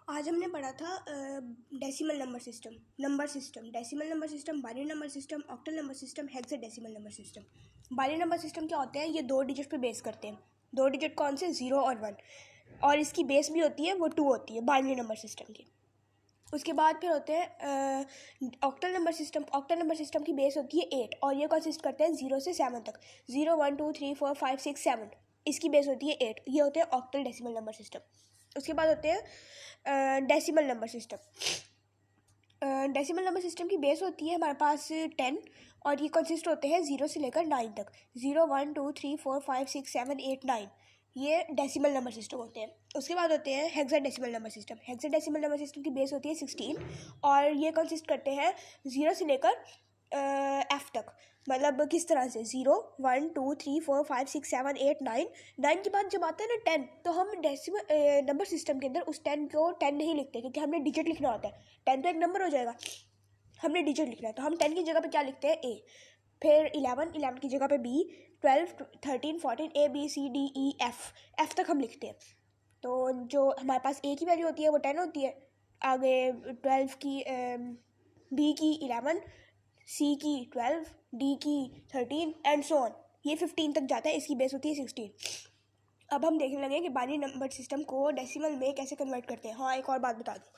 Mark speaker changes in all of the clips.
Speaker 1: आज हमने पढ़ा था decimal number system, decimal number system, binary number system, octal number system, hexadecimal number system. Binary number system क्या होते हैं? ये दो डिजिट पे बेस करते हैं। दो डिजिट कौन से? 0 और 1, और इसकी बेस भी होती है वो 2 होती है बाइनरी नंबर सिस्टम की। उसके बाद फिर होते हैं octal number system. Octal number system की बेस होती है 8 और ये कंसिस्ट करते हैं 0 से 7 तक। 0 1 2 3 4 5 6 7 इसकी बेस होती है 8। ये होते हैं ऑक्टल डेसिमल नंबर सिस्टम। उसके बाद होते हैं decimal number system. Decimal number system की बेस होती है हमारे पास 10 और ये कंसिस्ट होते हैं 0 से लेकर 9 तक। 0 1 2 3 4 5 6 7 8 9 ये डेसिमल नंबर सिस्टम होते हैं। उसके बाद होते हैं hexadecimal number system. Hexadecimal number system की बेस होती है 16 और ये कंसिस्ट करते हैं 0 से लेकर F तक। मतलब किस तरह से? 0 1 2 3 4 5 6 7 8 9 9 के बाद जब आता है ना 10, तो हम डेसिमल नंबर सिस्टम के अंदर उस 10 को 10 नहीं लिखते क्योंकि हमने डिजिट लिखना होता है। 10 तो एक नंबर हो जाएगा, हमने डिजिट लिखना है, तो हम 10 की जगह पे क्या लिखते हैं? A। फिर 11 की जगह पे B, 12 13 14 A B C D E F तक हम लिखते हैं। तो जो हमारे पास A की वैल्यू होती है वो 10 होती है, आगे 12 की B की 11, C की 12, D की 13 एंड सो ऑन। ये 15 तक जाता है, इसकी बेस होती है 16। अब हम देखने लगे कि बाइनरी नंबर सिस्टम को डेसिमल में कैसे कन्वर्ट करते हैं। हाँ, एक और बात बता दूँ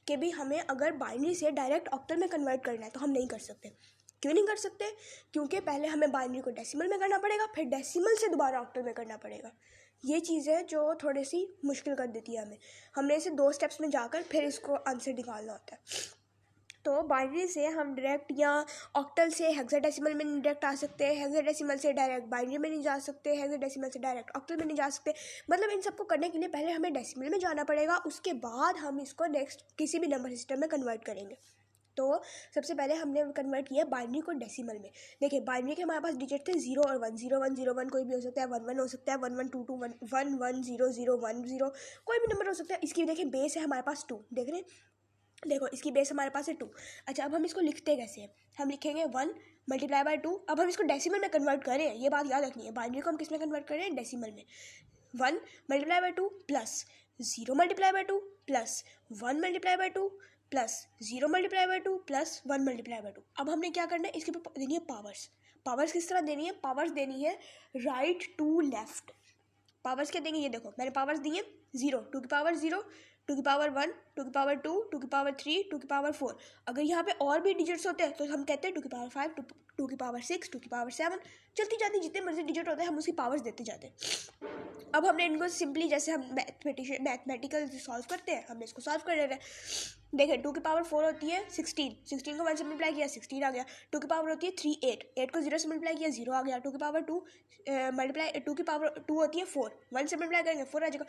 Speaker 1: कि भी हमें अगर बाइनरी से डायरेक्ट ऑक्टल में कन्वर्ट करना है तो हम नहीं कर सकते। क्यों नहीं कर सकते? क्योंकि पहले हमें बाइनरी को डेसिमल में करना पड़ेगा, फिर डेसिमल से दोबारा ऑक्टल में करना पड़ेगा। ये चीज़ है जो थोड़ी सी मुश्किल कर देती है हमें। हमने इसे 2 स्टेप्स में जाकर फिर इसको आंसर निकालना होता है। तो बाइनरी से हम डायरेक्ट या ऑक्टल से हेक्साडेसिमल में नहीं डायरेक्ट आ सकते, हेक्साडेसिमल से डायरेक्ट बाइनरी में नहीं जा सकते, हेक्साडेसिमल से डायरेक्ट ऑक्टल में नहीं जा सकते। मतलब इन सबको करने के लिए पहले हमें डेसिमल में जाना पड़ेगा, उसके बाद हम इसको नेक्स्ट किसी भी नंबर सिस्टम में कन्वर्ट करेंगे। तो सबसे पहले हमने कन्वर्ट किया बाइनरी को डेसिमल में। देखिए, बाइनरी के हमारे पास डिजिट थे 0 और 1। 0 1 0 1 कोई भी हो सकता है, 1 1 हो सकता है, 1 1 2 2 1 1 1 0 0 1 0 कोई भी नंबर हो सकता है। इसकी देखिए बेस है हमारे पास 2। देख रहे हैं? देखो, इसकी बेस हमारे पास है 2। अच्छा, अब हम इसको लिखते कैसे हैं? हम लिखेंगे 1 मल्टीप्लाई बाय 2। अब हम इसको डेसिमल में कन्वर्ट करें, ये बात याद रखनी है। बाइनरी को हम किस में कन्वर्ट करें? डेसिमल में। 1 multiply by 2 plus 0 multiply by 2 plus 1 multiply by 2 plus 0 multiply by 2 plus 1 multiply by 2। अब हमने क्या करना है? इसके ऊपर देनी है पावर्स। पावर्स किस तरह देनी है? पावर्स देनी है राइट टू लेफ्ट। पावर्स क्या देंगे? ये देखो, मैंने पावर्स दी है 0, 2 की पावर 0, 2 की पावर 1, 2 की पावर 2, 2 की पावर 3, 2 की पावर 4। अगर यहाँ पे और भी डिजिट्स होते हैं तो हम कहते हैं 2 की पावर 5, 2 की पावर 6, 2 की पावर 7। चलती जाती जितने मर्जी डिजिट होते हैं हम उसकी पावर्स देते जाते हैं। अब हमने इनको सिंपली, जैसे हम मैथमेटिकल सॉल्व करते हैं, हमने इसको सॉल्व कर लेना है। देखिए, 2 की पावर 4 होती है 16, 16 को 1 से मल्टीप्लाई किया 16 आ गया। 2 की पावर होती है 3 8, 8 को 0 से मल्टीप्लाई किया 0 आ गया। 2 की पावर 2 मल्टीप्लाई 2 की पावर 2 होती है 4, 1 से मल्टीप्लाई करेंगे 4 आ जाएगा।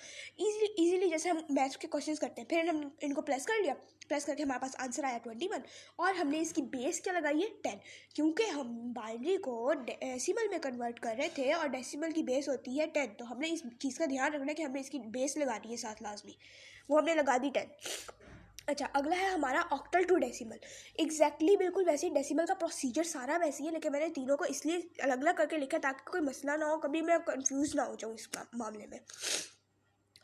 Speaker 1: इजीली जैसे हम मैथ्स के क्वेश्चन करते हैं। फिर हम इनको प्लस कर लिया, प्लस करके हमारे पास आंसर आया 21 और हमने इसकी बेस क्या लगाई है? 10। क्योंकि हम बाइनरी को डेसिमल में कन्वर्ट कर रहे थे और डेसिमल की बेस होती है 10, तो हमने इस चीज़ का ध्यान रखना है कि हमें इसकी बेस लगानी है साथ लाजमी। वो हमने लगा दी 10। अच्छा, अगला है हमारा ऑक्टल टू डेसिमल। एग्जैक्टली बिल्कुल वैसे ही डेसिमल का प्रोसीजर सारा वैसे ही है, लेकिन मैंने तीनों को इसलिए अलग अलग करके लिखा ताकि कोई मसला ना हो, कभी मैं कंफ्यूज ना हो जाऊँ इस मामले में।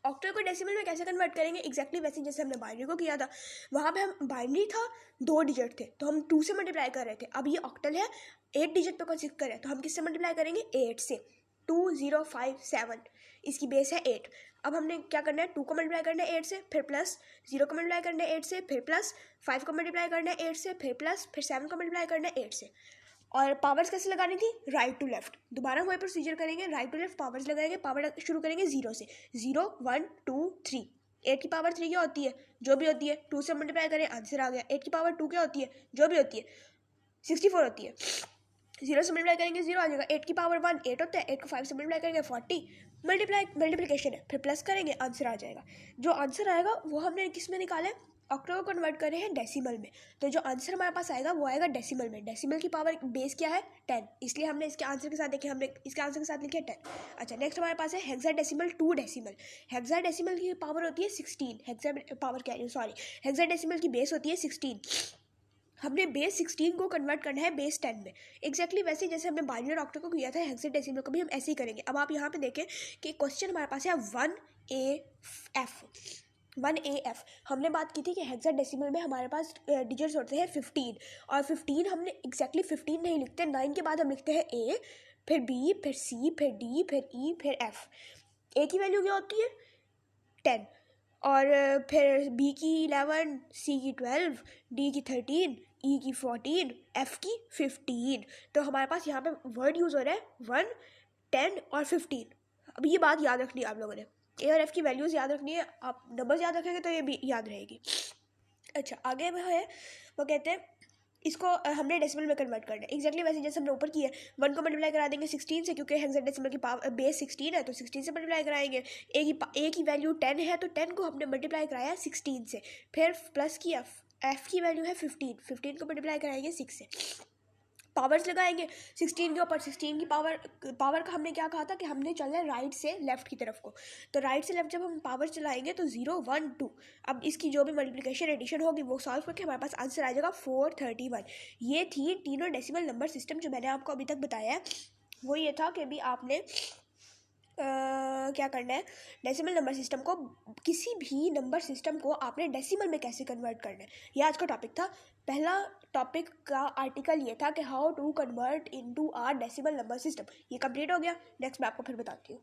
Speaker 1: ऑक्टल को डेसिमल में कैसे कन्वर्ट करेंगे? एग्जैक्टली वैसे जैसे हमने बाइनरी को किया था। वहाँ पे हम बाइनरी था 2 डिजिट थे तो हम 2 से मल्टीप्लाई कर रहे थे। अब ये ऑक्टल है 8 डिजिट पे कंसिस्ट कर रहे हैं तो हम किससे मल्टीप्लाई करेंगे? 8 से। 2 0 5 7 इसकी बेस है 8। अब हमने क्या करना है? 2 को मल्टीप्लाई करना है 8 से, फिर प्लस 0 को मल्टीप्लाई करना है 8 से, फिर प्लस 5 को मल्टीप्लाई करना है 8 से, फिर प्लस, फिर 7 को मल्टीप्लाई करना है 8 से। और पावर्स कैसे लगानी थी? Right to left. दोबारा वही प्रोसीजर करेंगे, राइट टू लेफ्ट पावर्स लगाएंगे। पावर शुरू करेंगे 0 से। 0 1 2 3। 8 की पावर 3 क्या होती है? जो भी होती है। 2 से मल्टीप्लाई करें, आंसर आ गया। 8 की पावर 2 क्या होती है? जो भी होती है। 64 होती है। 0 से मल्टीप्लाई करेंगे 0 आ जाएगा। 8 की पावर 1 8 होता है। 8 को 5 से मल्टीप्लाई करेंगे 40। मल्टीप्लिकेशन है, फिर प्लस करेंगे, आंसर आ जाएगा। जो आंसर आएगा वो हमने किस में निकाला है? ऑक्टल को कन्वर्ट करे हैं डेसिमल में, तो जो आंसर हमारे पास आएगा वो आएगा डेसिमल में। डेसिमल की पावर बेस क्या है? 10, इसलिए हमने इसके आंसर के साथ देखे, हमने इसके आंसर के साथ लिखे 10। अच्छा, नेक्स्ट हमारे पास है हेक्साडेसिमल टू डेसिमल। हेक्साडेसिमल की पावर होती है 16। हेक्साडेसिमल की बेस होती है 16। हमने बेस 16 को कन्वर्ट करना है बेस 10 में। एग्जैक्टली वैसे जैसे हमने बाइनरी और ऑक्टल को किया था हेक्साडेसिमल को भी हम ऐसे ही करेंगे। अब आप यहाँ पे देखें कि क्वेश्चन हमारे पास है 1AF। 1AF हमने बात की थी कि हेक्साडेसिमल में हमारे पास डिजिट्स होते हैं 15, और 15 हमने एग्जैक्टली 15 नहीं लिखते, 9 के बाद हम लिखते हैं A, फिर B, फिर C, फिर D, फिर E, फिर F। A की वैल्यू क्या होती है 10, और फिर B की 11, C की 12, D की 13, E की 14, F की 15। तो हमारे पास यहाँ पे वर्ड यूज़ हो रहा है 1, 10 और 15। अब ये बात याद रखनी है आप लोगों ने, ए और एफ की वैल्यूज़ याद रखनी है, आप नंबर्स याद रखेंगे तो ये भी याद रहेगी। अच्छा, आगे वो है, वो कहते हैं इसको हमने डेसिमल में कन्वर्ट करना है एग्जैक्टली वैसे जैसे हमने ऊपर किया है। 1 को मल्टीप्लाई करा देंगे 16 से, क्योंकि हेक्साडेसिमल की पावर बेस 16 है, तो 16 से मल्टीप्लाई कराएंगे। ए की वैल्यू 10 है, तो 10 को हमने मल्टीप्लाई कराया 16 से, फिर प्लस की एफ की वैल्यू है 15, 15 को मल्टीप्लाई कराएंगे 6 से, पावर्स लगाएंगे 16 के ऊपर। 16 की पावर का हमने क्या कहा था कि हमने चलना है राइट से लेफ्ट की तरफ को, तो राइट से लेफ्ट जब हम पावर चलाएंगे तो 0, 1, 2, अब इसकी जो भी मल्टीप्लिकेशन एडिशन होगी वो सॉल्व करके हमारे पास आंसर आ जाएगा 431। ये थी तीनों डेसिमल नंबर सिस्टम जो मैंने आपको अभी तक बताया है। वो ये था कि अभी आपने क्या करना है, डेसिमल नंबर सिस्टम को, किसी भी नंबर सिस्टम को आपने डेसिमल में कैसे कन्वर्ट करना है, ये आज का टॉपिक था। पहला टॉपिक का आर्टिकल ये था कि how to convert into our decimal number system, ये कंप्लीट हो गया। नेक्स्ट मैं आपको फिर बताती हूँ।